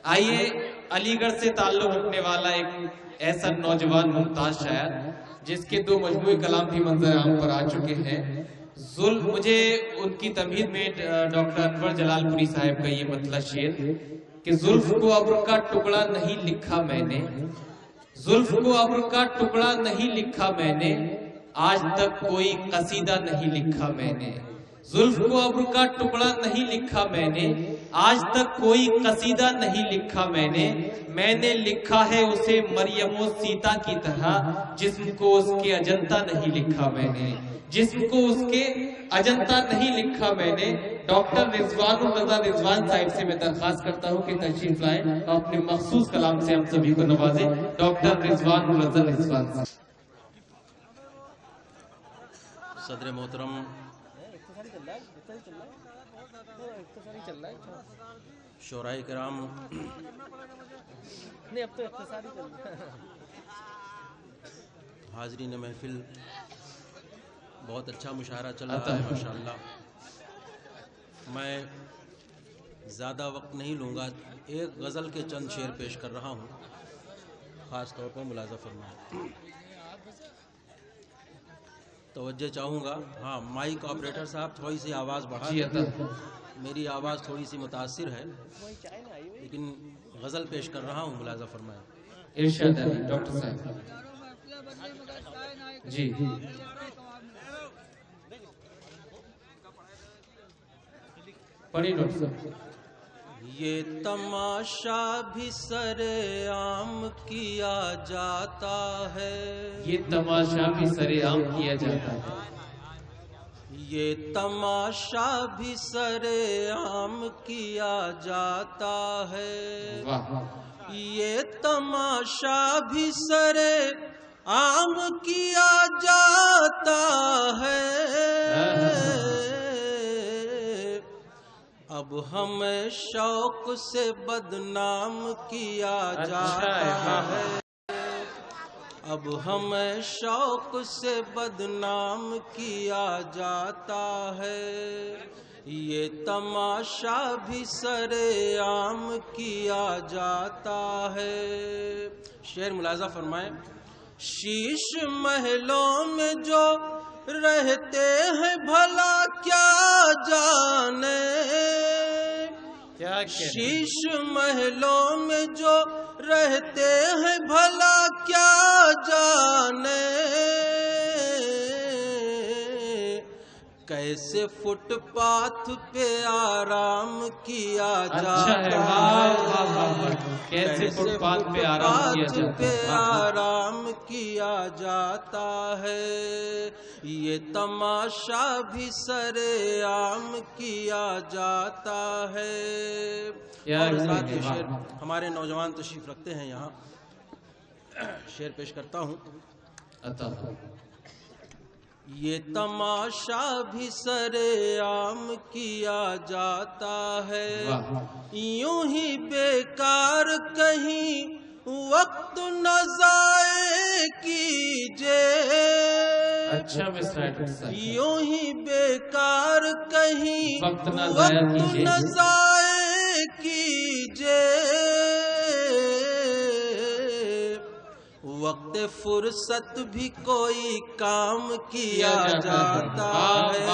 آئیے علی گڑھ سے تعلق رکھنے والا ایک ایسا نوجوان ممتاز شاعر جس کے 2 مجموعی کلام بھی منظر عام پر آ چکے ہیں. مجھے ان کی تمہید میں ڈاکٹر انور جلال پوری صاحب کا یہ مطلع شعر کہ زلف کو ابر کا ٹکڑا نہیں لکھا میں نے، زلف کو ابر کا ٹکڑا نہیں لکھا میں نے، آج تک کوئی قصیدہ نہیں لکھا میں نے. زلف کو ابر کا ٹکڑا نہیں لکھا میں نے، آج تک کوئی قصیدہ نہیں لکھا میں نے لکھا ہے اسے مریم و سیتا کی طرح، جسم کو اس کے اجنتا نہیں لکھا میں نے، جسم کو اس کے اجنتا نہیں لکھا میں نے. ڈاکٹر رضوان الرضا رضوان صاحب سے میں درخواست کرتا ہوں کہ تشریف لائیں اور اپنے مخصوص کلام سے ہم سبھی کو نوازیں. ڈاکٹر رضوان الرضا رضوان صاحب. صدر محترم شورائے کرام، حاضرین محفل، بہت اچھا مشاعرہ چل رہا ہے ماشاءاللہ. میں زیادہ وقت نہیں لوں گا، ایک غزل کے چند شعر پیش کر رہا ہوں، خاص طور پر ملاحظہ فرمائیں. توجہ چاہوں گا. ہاں مائک آپریٹر صاحب تھوڑی سی آواز بڑھا دیں، میری آواز تھوڑی سی متاثر ہے لیکن غزل پیش کر رہا ہوں، ملاحظہ فرمائیں. ارشاد علی ڈاکٹر صاحب جی. پڑھی ڈاکٹر صاحب. یہ تماشا بھی سر عام کیا جاتا ہے، یہ تماشا بھی سر عام کیا جاتا ہے، یہ تماشا بھی سر عام کیا جاتا ہے، یہ تماشا بھی سر عام کیا جاتا ہے. اب ہمیں شوق سے بدنام کیا جاتا ہے، اب ہمیں شوق سے بدنام کیا جاتا ہے، یہ تماشا بھی سر عام کیا جاتا ہے. شعر ملاحظہ فرمائیں. شیش محلوں میں جو رہتے ہیں بھلا کیا جانے، شیش محلوں میں جو رہتے ہیں بھلا کیا جانے، کیسے فٹ پاتھ پہ آرام کیا جاتا ہے، کیسے فٹ پاتھ پہ آرام کیا جاتا ہے، یہ تماشا بھی سر عام کیا جاتا ہے. اور حضرات یہ شعر ہمارے نوجوان تشریف رکھتے ہیں یہاں، شعر پیش کرتا ہوں. یہ تماشا بھی سر عام کیا جاتا ہے، یوں ہی بیکار کہیں وقت نہ ضائع کیجے، یوں ہی بیکار کہیں وقت نہ ضائع کیجے، وقت فرصت بھی کوئی کام کیا جاتا ہے،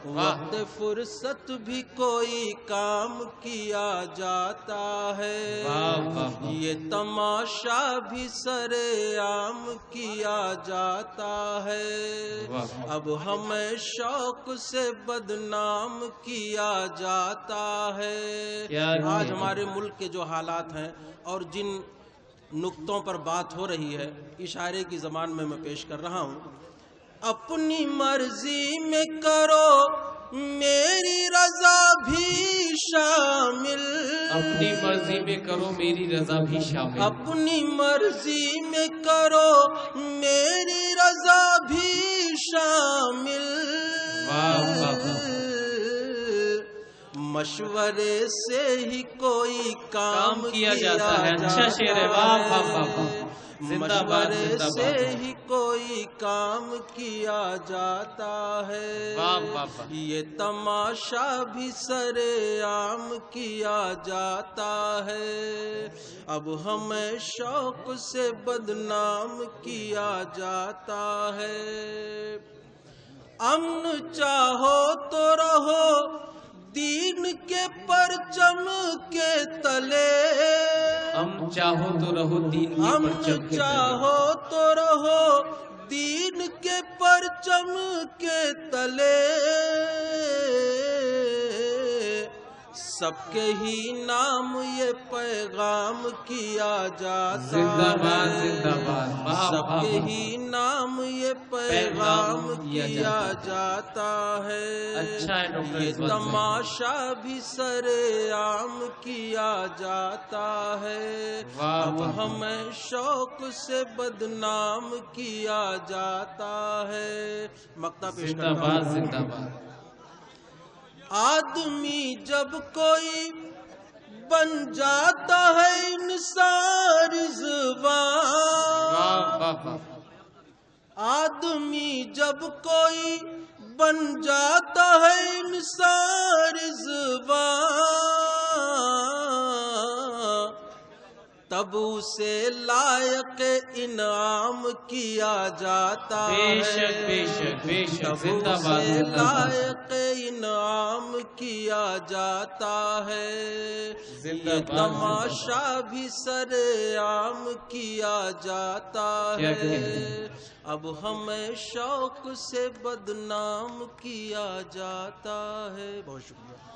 وقت فرصت بھی کوئی کام کیا جاتا ہے، یہ تماشا بھی سر عام کیا جاتا ہے، اب ہمیں شوق سے بدنام کیا جاتا ہے. آج ہمارے ملک کے جو حالات ہیں اور جن نقطوں پر بات ہو رہی ہے، اشارے کی زبان میں پیش کر رہا ہوں. اپنی مرضی میں کرو میری رضا بھی شامل، اپنی مرضی میں کرو میری رضا بھی شامل، اپنی مرضی میں کرو میری رضا بھی شامل، مشورے سے ہی کوئی کام کیا جاتا ہے. اچھا شعر ہے. مشورے سے ہی کوئی کام کیا جاتا ہے، یہ تماشا بھی سرے عام کیا جاتا ہے، اب ہمیں شوق سے بدنام کیا جاتا ہے۔ امن چاہو تو رہو دین کے پرچم کے تلے، امن چاہو تو رہو دین کے پرچم کے تلے، چاہو تو رہو دین کے پرچم کے تلے، سب کے ہی نام یہ پیغام کیا جاتا ہے، سب کے ہی نام یہ پیغام کیا جاتا ہے، یہ تماشا بھی سرے عام کیا جاتا ہے، اب ہمیں شوق سے بدنام کیا جاتا ہے۔ مقطع پیش کرتا ہوں۔ آدمی جب کوئی بن جاتا ہے انسان رضوان، آدمی جب کوئی بن جاتا ہے انسان رضوان، تب اسے لائق انعام کیا جاتا ہے، تب اسے لائق انعام کیا جاتا ہے، یہ تماشا بھی سرے عام کیا جاتا ہے، اب ہمیں شوق سے بدنام کیا جاتا ہے۔ بہت شکریہ۔